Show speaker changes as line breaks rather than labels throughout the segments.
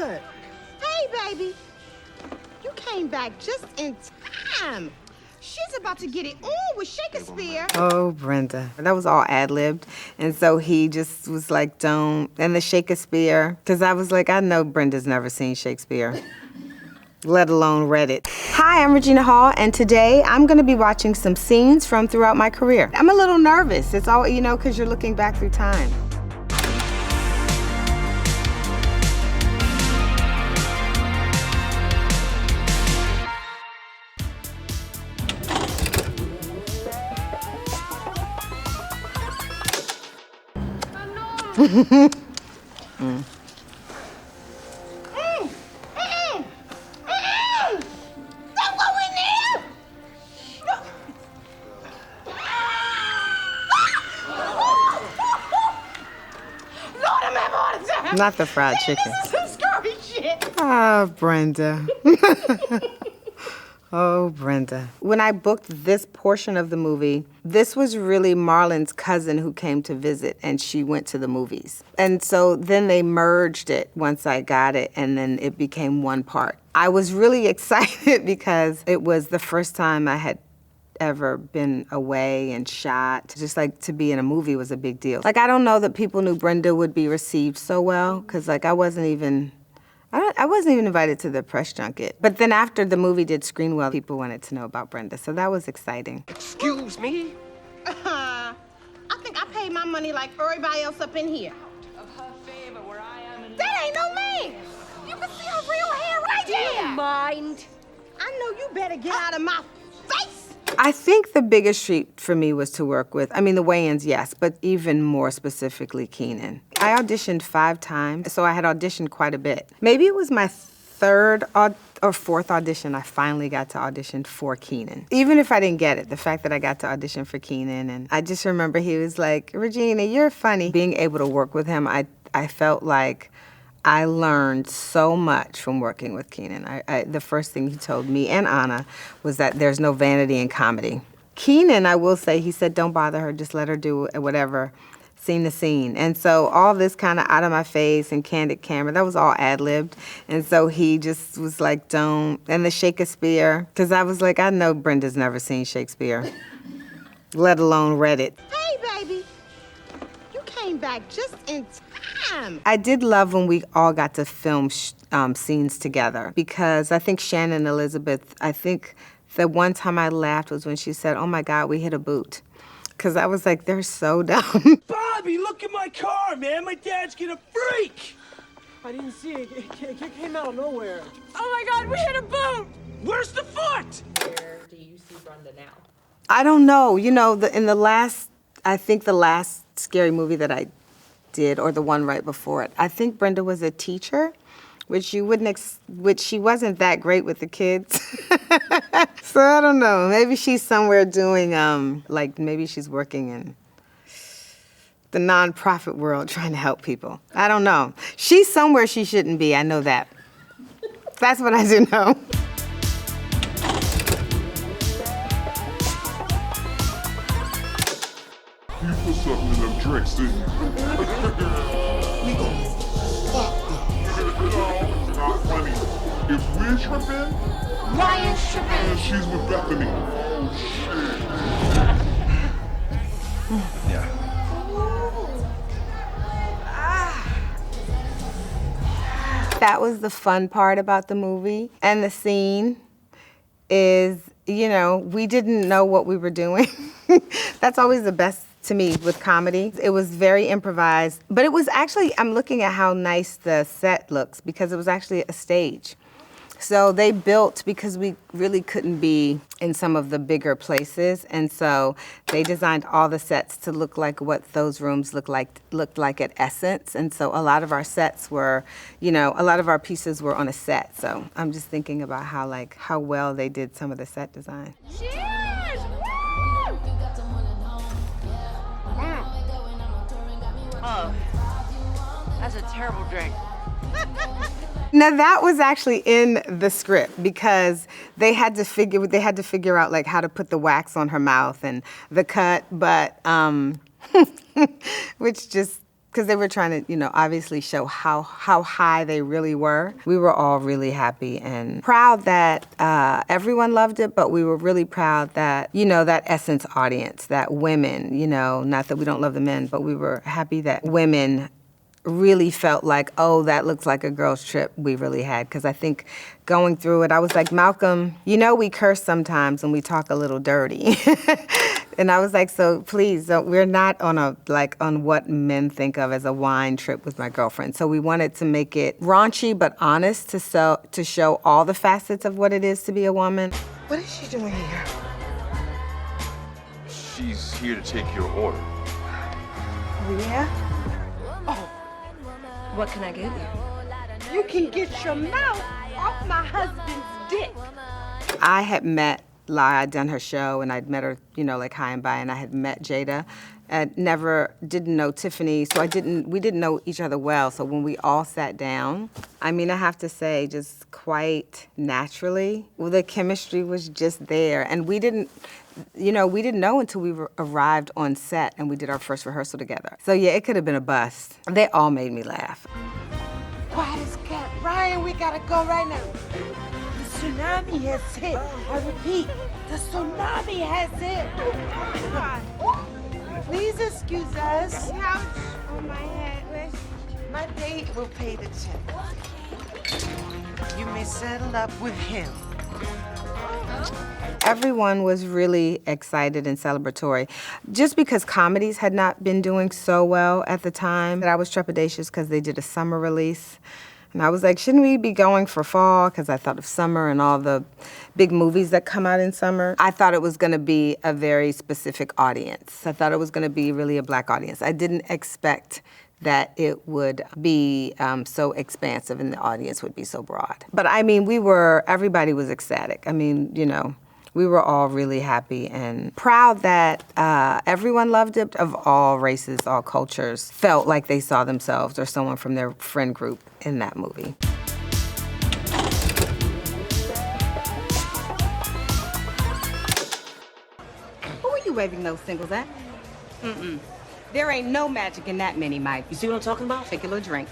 Look. Hey, baby. You came back just in time. She's about to get it on with Shakespeare.
Oh, Brenda. That was all ad-libbed. And so he just was like, don't. And the Shakespeare. Because I was like, I know Brenda's never seen Shakespeare, let alone read it. Hi, I'm Regina Hall, and today I'm going to be watching some scenes from throughout my career. I'm a little nervous. It's all, you know, because you're looking back through time. Not the fried chicken.
This is some scary shit.
Ah, Brenda. Oh, Brenda. When I booked this portion of the movie, this was really Marlon's cousin who came to visit, and she went to the movies. And so then they merged it once I got it, and then it became one part. I was really excited because it was the first time I had ever been away and shot. Just like to be in a movie was a big deal. Like, I don't know that people knew Brenda would be received so well, because like I wasn't even invited to the press junket. But then after the movie did screen well, people wanted to know about Brenda, so that was exciting.
Excuse me?
I think I paid my money like everybody else up in here.
Of her favor where I am in
That ain't no man. You can see her real hair right there.
Mind.
I know you better get out of my face.
I think the biggest treat for me was to work with, I mean, the Wayans, yes, but even more specifically, Keenan. I auditioned 5 times, so I had auditioned quite a bit. Maybe it was my third or fourth audition, I finally got to audition for Keenan. Even if I didn't get it, the fact that I got to audition for Keenan, and I just remember he was like, Regina, you're funny. Being able to work with him, I felt like I learned so much from working with Keenan. The first thing he told me and Anna was that there's no vanity in comedy. Keenan, I will say, he said, don't bother her, just let her do whatever, scene to scene. And so all this kind of out of my face and candid camera, that was all ad-libbed. And so he just was like, don't. And the Shakespeare, because I was like, I know Brenda's never seen Shakespeare, let alone read it.
Hey, baby. You came back just in time.
I did love when we all got to film scenes together, because I think Shannon Elizabeth, I think the one time I laughed was when she said, oh my God, we hit a boot. Because I was like, they're so dumb.
Bobby, look at my car, man. My dad's gonna freak.
I didn't see it. It came out of nowhere.
Oh my God, we hit a boot!
Where's the foot?
Where do you see Brenda now?
I don't know. You know, I think the last scary movie that I did, or the one right before it, I think Brenda was a teacher, which she wasn't that great with the kids. So I don't know. Maybe she's somewhere doing, maybe she's working in the nonprofit world trying to help people. I don't know. She's somewhere she shouldn't be. I know that. That's what I do know.
You put something in them drinks, didn't you? We gon' fuck them. No, not funny. If we're tripping,
Ryan's tripping.
and she's with Bethany. Oh, shit.
Yeah.
That was the fun part about the movie. And the scene is, you know, we didn't know what we were doing. That's always the best to me with comedy. It was very improvised, but it was actually, I'm looking at how nice the set looks, because it was actually a stage. So they built, because we really couldn't be in some of the bigger places, and so they designed all the sets to look like what those rooms looked like at Essence. And so a lot of our sets were, you know, a lot of our pieces were on a set. So I'm just thinking about how well they did some of the set design.
Cheers!
Oh, that's a terrible drink.
Now that was actually in the script, because they had to figure out like how to put the wax on her mouth and the cut, but which just because they were trying to, obviously show how high they really were. We were all really happy and proud that everyone loved it, but we were really proud that, that Essence audience, that women, not that we don't love the men, but we were happy that women really felt like, oh, that looks like a girl's trip we really had. Because I think going through it, I was like, Malcolm, we curse sometimes and we talk a little dirty. And I was like, so please, we're not on on what men think of as a wine trip with my girlfriend. So we wanted to make it raunchy but honest to show all the facets of what it is to be a woman.
What is she doing here?
She's here to take your order.
Oh, yeah?
What can I get you?
You can get your mouth off my husband's dick.
I had met Lara, I'd done her show, and I'd met her, like high and by, and I had met Jada. And didn't know Tiffany, so we didn't know each other well. So when we all sat down, I have to say, just quite naturally, the chemistry was just there. And we didn't know until we arrived on set and we did our first rehearsal together. So yeah, it could have been a bust. They all made me laugh.
Quiet as cat. Ryan, we gotta go right now. The tsunami has hit. I repeat, the tsunami has hit. Please excuse us. Couch on my head. My date will pay the check. You may settle up with him.
Everyone was really excited and celebratory. Just because comedies had not been doing so well at the time, that I was trepidatious because they did a summer release. And I was like, shouldn't we be going for fall? Because I thought of summer and all the big movies that come out in summer. I thought it was going to be a very specific audience. I thought it was going to be really a Black audience. I didn't expect that it would be so expansive and the audience would be so broad. But everybody was ecstatic. We were all really happy and proud that everyone loved it, of all races, all cultures, felt like they saw themselves or someone from their friend group in that movie.
Who are you waving those singles at? There ain't no magic in that mini, Mike.
You see what I'm talking about?
Take a little drink.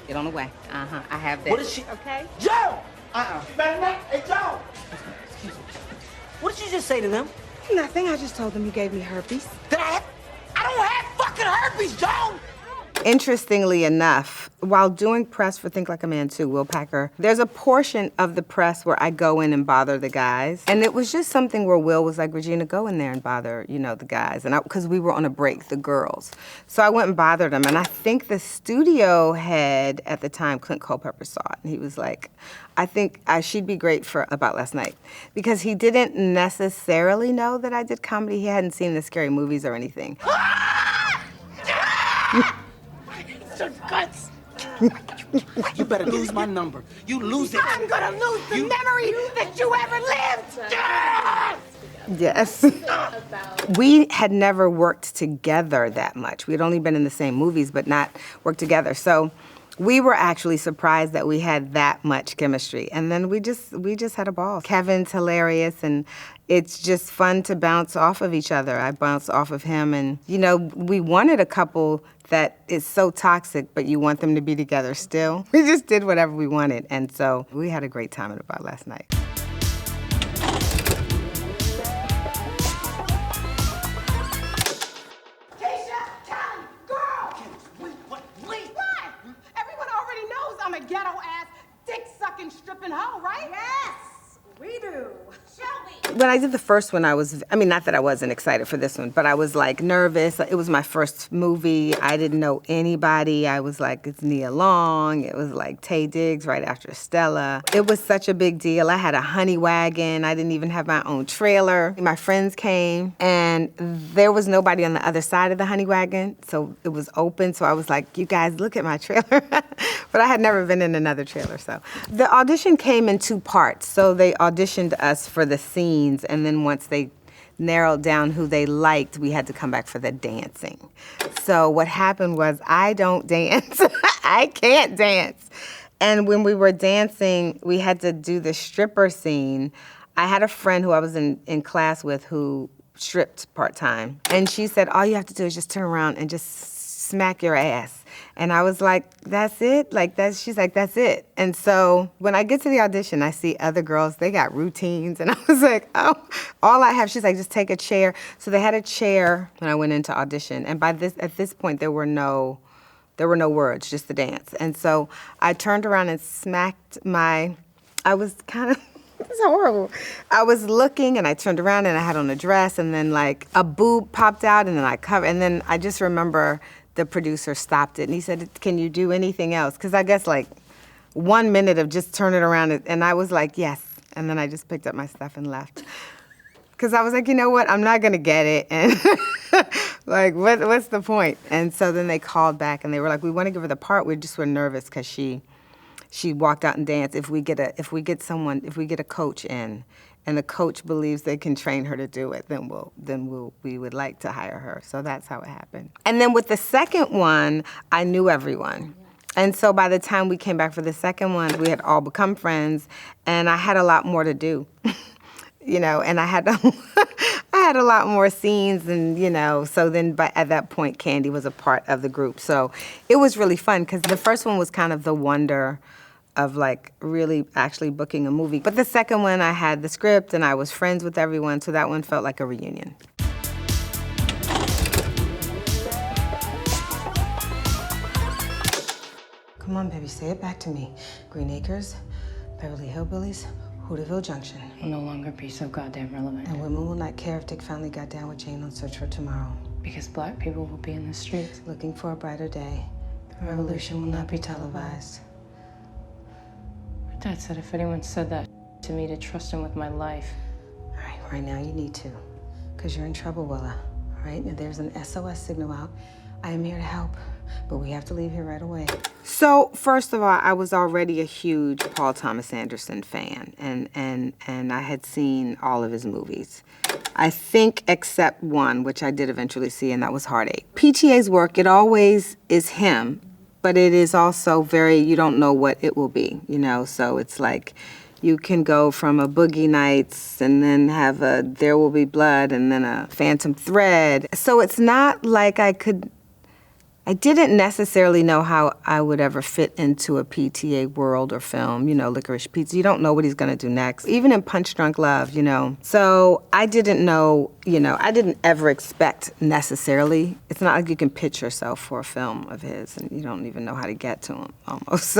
Get on the way. I have that.
What is she?
Okay?
Joe! Hey, Joe!
What did you just say to them?
Nothing, I just told them you gave me herpes.
I don't have fucking herpes, Joe!
Interestingly enough, while doing press for Think Like a Man 2, Will Packer, there's a portion of the press where I go in and bother the guys. And it was just something where Will was like, Regina, go in there and bother, the guys. And because we were on a break, the girls. So I went and bothered them. And I think the studio head at the time, Clint Culpepper, saw it. And he was like, I think she'd be great for About Last Night. Because he didn't necessarily know that I did comedy. He hadn't seen the scary movies or anything.
Guts. You better lose my number. You lose it.
I'm gonna lose the memory that you ever lived!
Yes. We had never worked together that much. We had only been in the same movies, but not worked together. So we were actually surprised that we had that much chemistry. And then we just had a ball. Kevin's hilarious, and it's just fun to bounce off of each other. I bounced off of him, and, we wanted a couple that is so toxic, but you want them to be together still. We just did whatever we wanted, and so we had a great time at About Last Night.
I'm a ghetto-ass, dick-sucking, stripping hoe, right? Yes, we do. Shelby.
When I did the first one, not that I wasn't excited for this one, but I was like nervous. It was my first movie. I didn't know anybody. I was like, it's Nia Long. It was like Taye Diggs right after Stella. It was such a big deal. I had a honey wagon. I didn't even have my own trailer. My friends came, and there was nobody on the other side of the honey wagon, so it was open. So I was like, you guys, look at my trailer. But I had never been in another trailer, so. The audition came in 2 parts. So they auditioned us for the scenes, and then once they narrowed down who they liked, we had to come back for the dancing. So what happened was, I don't dance. I can't dance. And when we were dancing, we had to do the stripper scene. I had a friend who I was in class with who stripped part-time. And she said, all you have to do is just turn around and just smack your ass. And I was like, that's it? She's like, that's it. And so when I get to the audition, I see other girls, they got routines. And I was like, oh, all I have, she's like, just take a chair. So they had a chair when I went into audition. And at this point, there were no words, just the dance. And so I turned around and smacked I was kind of, it's horrible. I was looking and I turned around and I had on a dress and then like a boob popped out and then I covered, and then I just remember the producer stopped it and he said, can you do anything else? Because I guess like 1 minute of just turning around and I was like, yes. And then I just picked up my stuff and left. Because I was like, you know what, I'm not gonna get it. And like, what's the point? And so then they called back and they were like, we wanna give her the part, we just were nervous because she walked out and danced. If we get a coach in, and the coach believes they can train her to do it, we would like to hire her. So that's how it happened. And then with the second one, I knew everyone. And so by the time we came back for the second one, we had all become friends, and I had a lot more to do, and I had a lot more scenes, and so then at that point, Candy was a part of the group. So it was really fun because the first one was kind of the wonder of like really actually booking a movie. But the second one, I had the script and I was friends with everyone, so that one felt like a reunion. Come on, baby, say it back to me. Green Acres, Beverly Hillbillies, Hooterville Junction.
Will no longer be so goddamn relevant.
And women will not care if Dick finally got down with Jane on Search for Tomorrow.
Because black people will be in the streets.
Looking for a brighter day. The revolution will not be televised.
Dad said if anyone said that to me, to trust him with my life.
All right now you need to, because you're in trouble, Willa. All right, and there's an SOS signal out. I am here to help, but we have to leave here right away. So first of all, I was already a huge Paul Thomas Anderson fan, and I had seen all of his movies. I think except one, which I did eventually see, and that was Heartache. PTA's work, it always is him, but it is also you don't know what it will be, so it's like you can go from a Boogie Nights and then have a There Will Be Blood and then a Phantom Thread. So it's not like I didn't necessarily know how I would ever fit into a PTA world or film, Licorice Pizza. You don't know what he's gonna do next. Even in Punch Drunk Love, So I didn't know, I didn't ever expect necessarily. It's not like you can pitch yourself for a film of his and you don't even know how to get to him almost.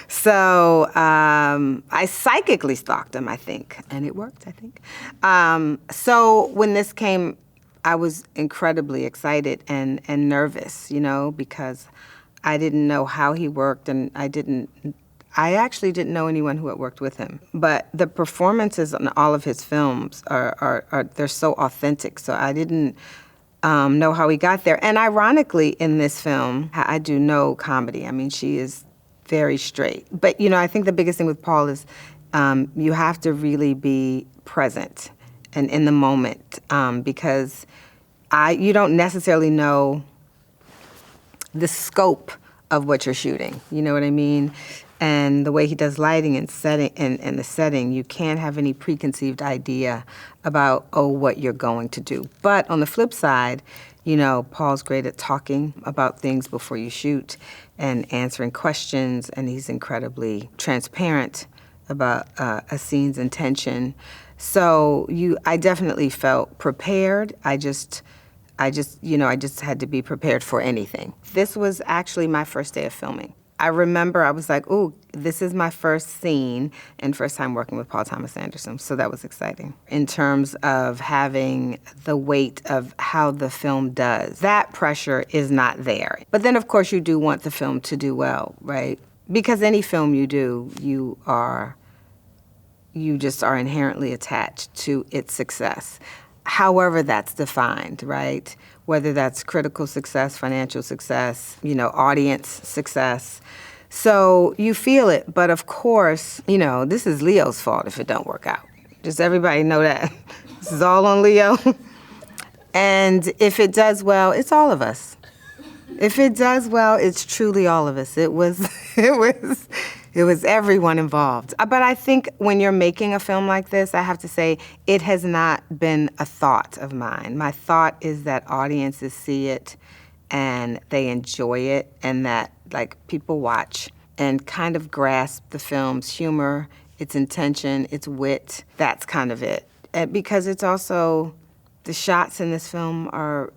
So I psychically stalked him, I think, and it worked, I think. So when this came, I was incredibly excited and nervous, because I didn't know how he worked, and I actually didn't know anyone who had worked with him. But the performances on all of his films they're so authentic, so I didn't know how he got there. And ironically, in this film, I do no comedy. I mean, she is very straight. But, I think the biggest thing with Paul is you have to really be present and in the moment, because you don't necessarily know the scope of what you're shooting. You know what I mean? And the way he does lighting and setting and the setting, you can't have any preconceived idea about what you're going to do. But on the flip side, Paul's great at talking about things before you shoot and answering questions, and he's incredibly transparent about a scene's intention. So I definitely felt prepared. I just had to be prepared for anything. This was actually my first day of filming. I remember I was like, ooh, this is my first scene and first time working with Paul Thomas Anderson, so that was exciting. In terms of having the weight of how the film does, that pressure is not there. But then, of course, you do want the film to do well, right? Because any film you do, you just are inherently attached to its success. However that's defined, right? Whether that's critical success, financial success, audience success. So you feel it, but of course, this is Leo's fault if it don't work out. Just everybody know that. This is all on Leo. And if it does well, it's all of us. If it does well, it's truly all of us. It was everyone involved. But I think when you're making a film like this, I have to say, it has not been a thought of mine. My thought is that audiences see it and they enjoy it, and that like people watch and kind of grasp the film's humor, its intention, its wit. That's kind of it. Because it's also, the shots in this film are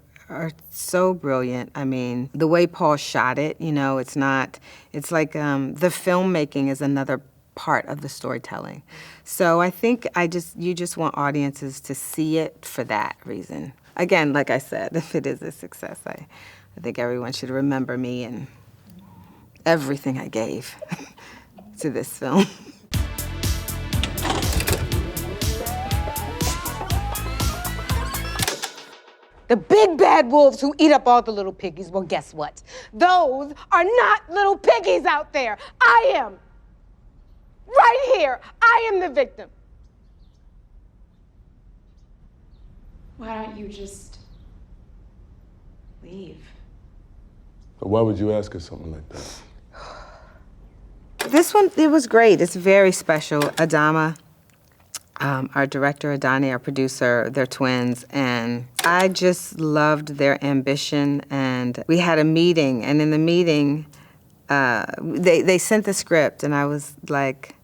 so brilliant. I mean, the way Paul shot it, you know, it's like the filmmaking is another part of the storytelling. So I think you just want audiences to see it for that reason. Again, like I said, if it is a success, I think everyone should remember me and everything I gave to this film.
The big bad wolves who eat up all the little piggies, well, guess what? Those are not little piggies out there. I am. Right here. I am the victim.
Why don't you just leave?
But why would you ask her something like that?
This one, it was great. It's very special. Adama, our director, Adani, our producer, they're twins, and I just loved their ambition. And we had a meeting, and in the meeting, they sent the script, and I was like,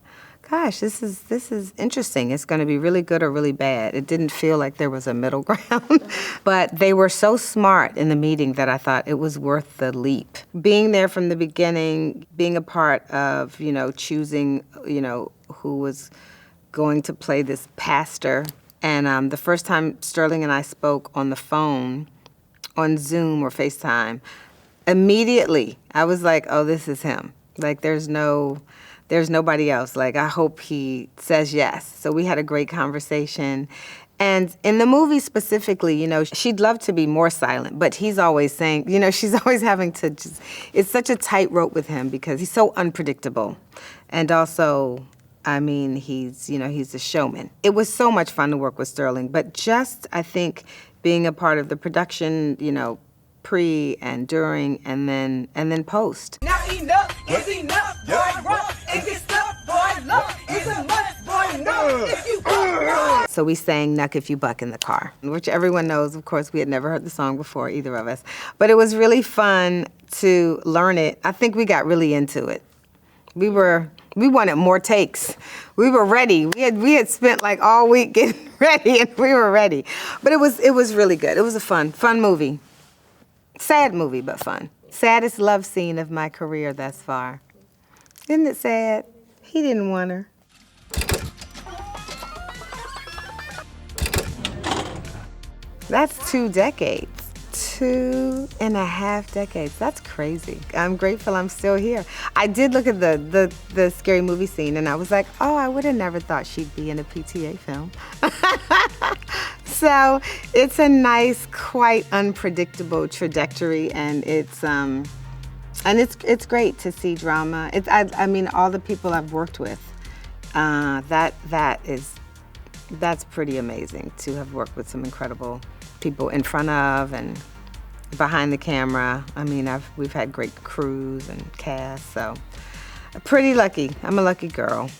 gosh, this is interesting. It's going to be really good or really bad. It didn't feel like there was a middle ground. But they were so smart in the meeting that I thought it was worth the leap. Being there from the beginning, being a part of, you know, choosing, you know, who was going to play this pastor. And the first time Sterling and I spoke on the phone, on Zoom or FaceTime, immediately I was like, oh, this is him. Like, there's nobody else. Like, I hope he says yes. So we had a great conversation. And in the movie specifically, you know, she'd love to be more silent, but he's always saying, you know, she's always having to just, it's such a tightrope with him because he's so unpredictable. And also, I mean, he's a showman. It was so much fun to work with Sterling, but just, I think, being a part of the production, you know, pre and during and then post.
Now enough is enough, boy, rock and get stuck, boy, luck is a must, boy, no, if you buck.
So we sang Nuck If You Buck in the car, which everyone knows, of course. We had never heard the song before, either of us. But it was really fun to learn it. I think we got really into it. We wanted more takes. We were ready. We had spent like all week getting ready, and we were ready. But it was really good. It was a fun movie. Sad movie, but fun. Saddest love scene of my career thus far. Isn't it sad? He didn't want her. That's 2 decades. 2.5 decades. That's crazy. I'm grateful I'm still here. I did look at the scary movie scene, and I was like, oh, I would have never thought she'd be in a PTA film. So it's a nice, quite unpredictable trajectory, and it's great to see drama. I mean, all the people I've worked with, that's pretty amazing to have worked with some incredible people in front of and behind the camera. I mean, we've had great crews and cast, so pretty lucky. I'm a lucky girl.